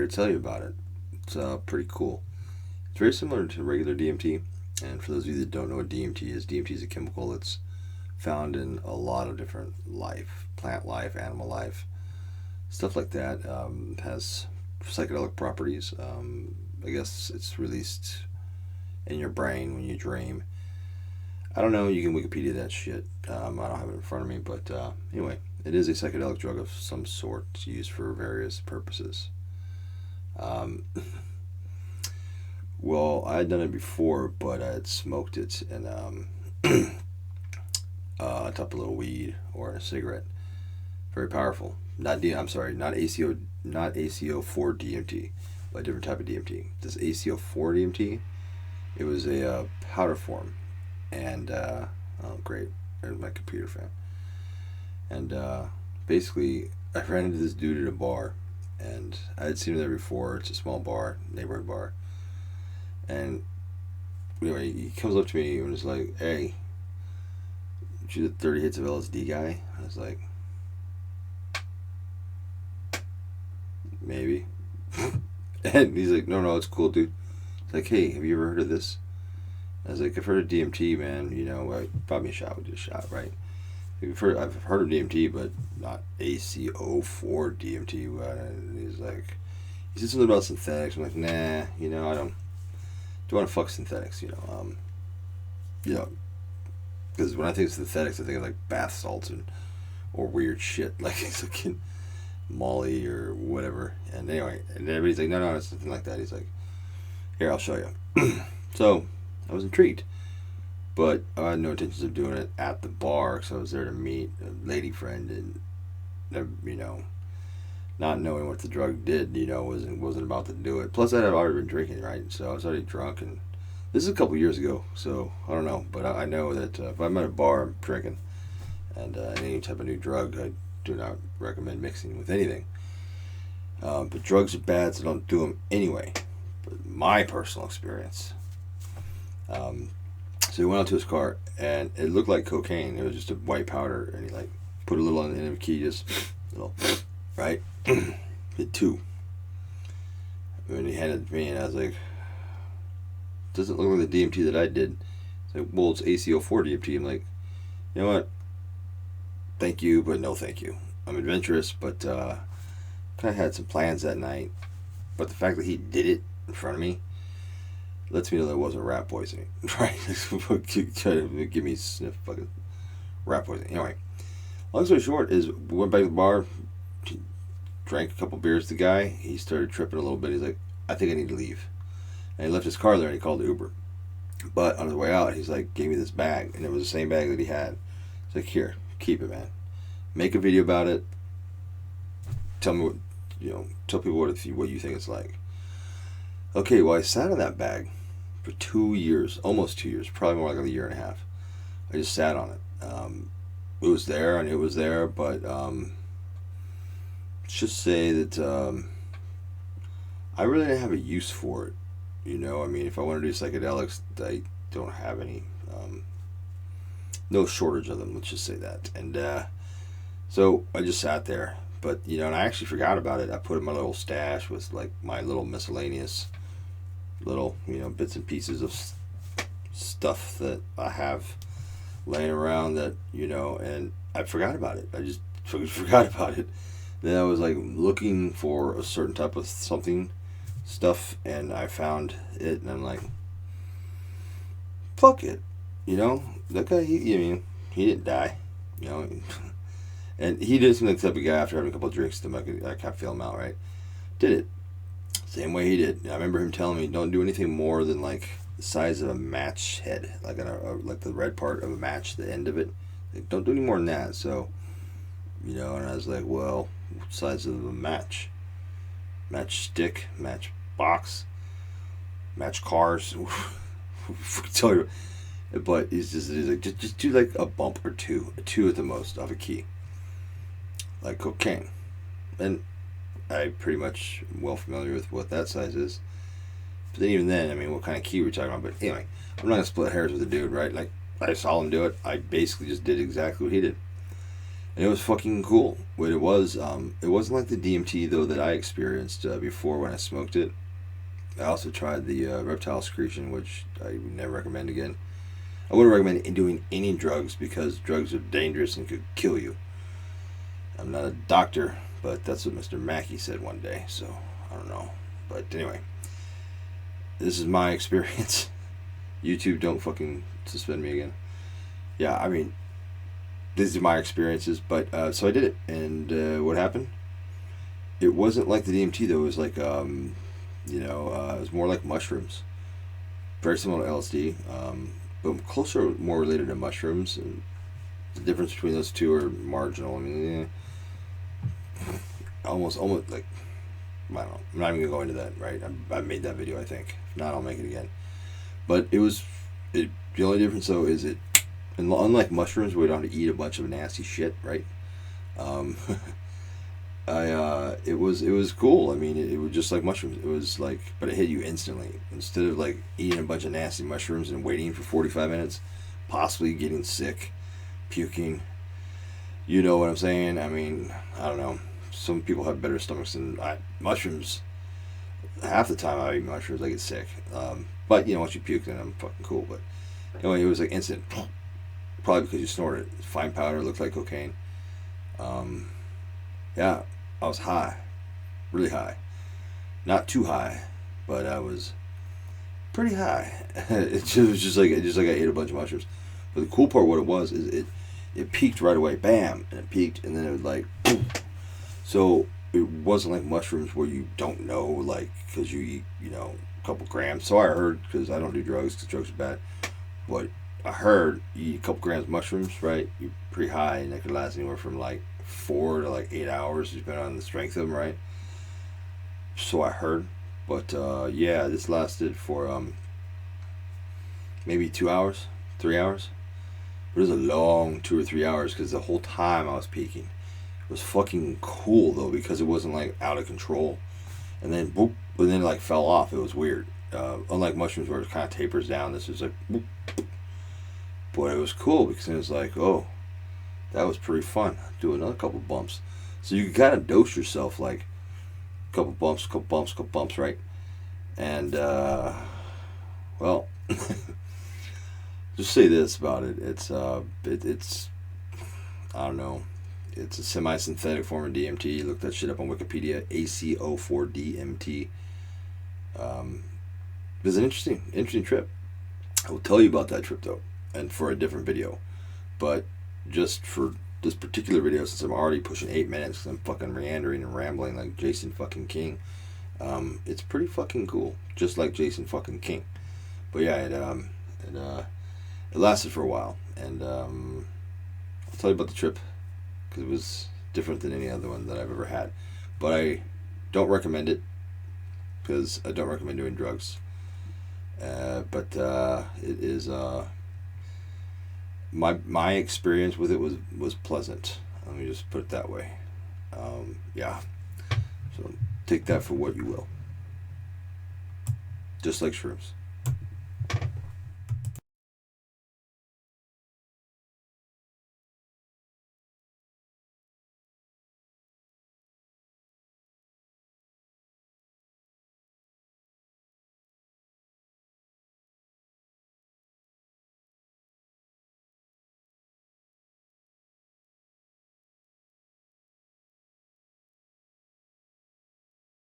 here to tell you about it. It's pretty cool. It's very similar to regular DMT. And for those of you that don't know what DMT is a chemical that's found in a lot of different life, plant life, animal life, stuff like that. Has psychedelic properties. I guess it's released in your brain when you dream. I don't know, you can Wikipedia that shit. I don't have it in front of me, but anyway, it is a psychedelic drug of some sort used for various purposes. Um, well, I had done it before, but I had smoked it and top of a little weed or a cigarette. Very powerful. I'm sorry, not ACO, not ACO for DMT, but a different type of DMT. This ACO for DMT, it was a powder form, and oh great, there's my computer fan. And basically, I ran into this dude at a bar, and I had seen him there before. It's a small bar, neighborhood bar, and anyway, he comes up to me and is like, "Hey, you the 30 hits of LSD guy?" I was like, "Maybe." And he's like, "No, it's cool, dude." It's like, "Hey, have you ever heard of this?" I was like, "I've heard of DMT, man. You know, brought me a shot. We did a shot, right? I've heard of DMT, but not ACO for DMT." And he said something about synthetics. I'm like, "Nah, you know, I don't want to fuck synthetics, you know, because when I think of synthetics, I think of like bath salts or weird shit like fucking Molly or whatever." And anyway, and everybody's like, no, it's nothing like that. He's like, "Here, I'll show you." So I was intrigued, but I had no intentions of doing it at the bar, because I was there to meet a lady friend, and not knowing what the drug did, wasn't about to do it. Plus, I had already been drinking, right? So I was already drunk, and this is a couple years ago, so I don't know. But I know that if I'm at a bar, I'm drinking, and any type of new drug, I do not recommend mixing with anything. But drugs are bad, so don't do them anyway. But my personal experience. So he went out to his car, and it looked like cocaine. It was just a white powder, and he put a little on the end of the key, just little, right? Hit two. And he handed it to me, and I was like, "Doesn't look like the DMT that I did." It's like, "Well, it's ACO4 DMT." I'm like, "You know what? Thank you, but no thank you. I'm adventurous, but kind of had some plans that night. But the fact that he did it in front of me lets me know that it wasn't rat poisoning." Right? Try to give me sniff fucking rat poisoning. Anyway, long story short is, we went back to the bar, drank a couple beers with the guy. He started tripping a little bit. He's like, "I think I need to leave." And he left his car there, and he called Uber. But on the way out, he's like, gave me this bag, and it was the same bag that he had. He's like, "Here, keep it, man. Make a video about it. Tell me tell people what you think it's like." Okay, well, I sat on that bag for 2 years, almost 2 years, probably more like a year and a half. I just sat on it. It was there, and it was there, but let's just say that I really didn't have a use for it. I mean, if I want to do psychedelics, I don't have any. No shortage of them, let's just say that. And so I just sat there. But, and I actually forgot about it. I put it in my little stash with, my little miscellaneous little, bits and pieces of stuff that I have laying around that, and I forgot about it. I just forgot about it. Then I was, looking for a certain type of stuff, and I found it, and I'm like, fuck it. That guy, he didn't die, and he didn't seem like the type of guy, after having a couple of drinks, I kind of feel him out, right? Did it. Same way he did. I remember him telling me, don't do anything more than, the size of a match head. Like the red part of a match, the end of it. Don't do any more than that. So, and I was like, well, what size of a match? Match stick, match box, match cars. Tell you. But he's like, just do a bump or two at the most off a key. Like cocaine. And I'm pretty much well familiar with what that size is. But then even then, I mean, what kind of key we're talking about? But anyway, I'm not going to split hairs with the dude, right? I saw him do it. I basically just did exactly what he did. And it was fucking cool. What it wasn't like the DMT though that I experienced before when I smoked it. I also tried the reptile secretion, which I would never recommend again. I wouldn't recommend doing any drugs because drugs are dangerous and could kill you. I'm not a doctor, but that's what Mr. Mackey said one day, so I don't know. But anyway, this is my experience. YouTube, don't fucking suspend me again. Yeah, I mean, these are my experiences, but so I did it, and what happened? It wasn't like the DMT though. It was like, it was more like mushrooms, very similar to LSD, but closer, more related to mushrooms. And the difference between those two are marginal. I mean, almost like, I don't know. I'm not even gonna go into that. Right? I made that video. I think. If not, I'll make it again. But it was. The only difference though is it. And unlike mushrooms, we don't have to eat a bunch of nasty shit, right? Um, it was cool. I mean, it was just like mushrooms. It was like, but it hit you instantly. Instead of like eating a bunch of nasty mushrooms and waiting for 45 minutes, possibly getting sick, puking. You know what I'm saying? I mean, I don't know. Some people have better stomachs than mushrooms. Half the time I eat mushrooms, I get sick. But once you puke, then I'm fucking cool. But anyway, it was like instant. Probably because you snorted it. Fine powder, looked like cocaine. Yeah, I was high, really high. Not too high, but I was pretty high. It was just like I ate a bunch of mushrooms. But the cool part, what it was, is it peaked right away, bam, and it peaked, and then it was like, boom. So it wasn't like mushrooms where you don't know, like, because you eat, a couple grams. So I heard, because I don't do drugs, because drugs are bad. But I heard you eat a couple grams of mushrooms, right? You're pretty high, and that could last anywhere from like 4 to like 8 hours, depending on the strength of them, right? So I heard, but yeah, this lasted for maybe 2 hours, 3 hours. But it was a long 2 or 3 hours because the whole time I was peaking. It was fucking cool though because it wasn't like out of control, and then boop, and then it like fell off. It was weird. Unlike mushrooms where it kind of tapers down, this was like boop. But it was cool because it was like, oh, that was pretty fun. Do another couple bumps. So you can kind of dose yourself like a couple bumps, right? And, well, just say this about it. It's, I don't know. It's a semi-synthetic form of DMT. Look that shit up on Wikipedia. ACO for DMT. It was an interesting trip. I will tell you about that trip though, and for a different video. But just for this particular video, since I'm already pushing 8 minutes, because I'm fucking meandering and rambling like Jason fucking King, it's pretty fucking cool, just like Jason fucking King. But yeah, it lasted for a while, and I'll tell you about the trip because it was different than any other one that I've ever had. But I don't recommend it because I don't recommend doing drugs. But it is my experience with it was pleasant. Let me just put it that way. Yeah. So take that for what you will. Just like shrooms.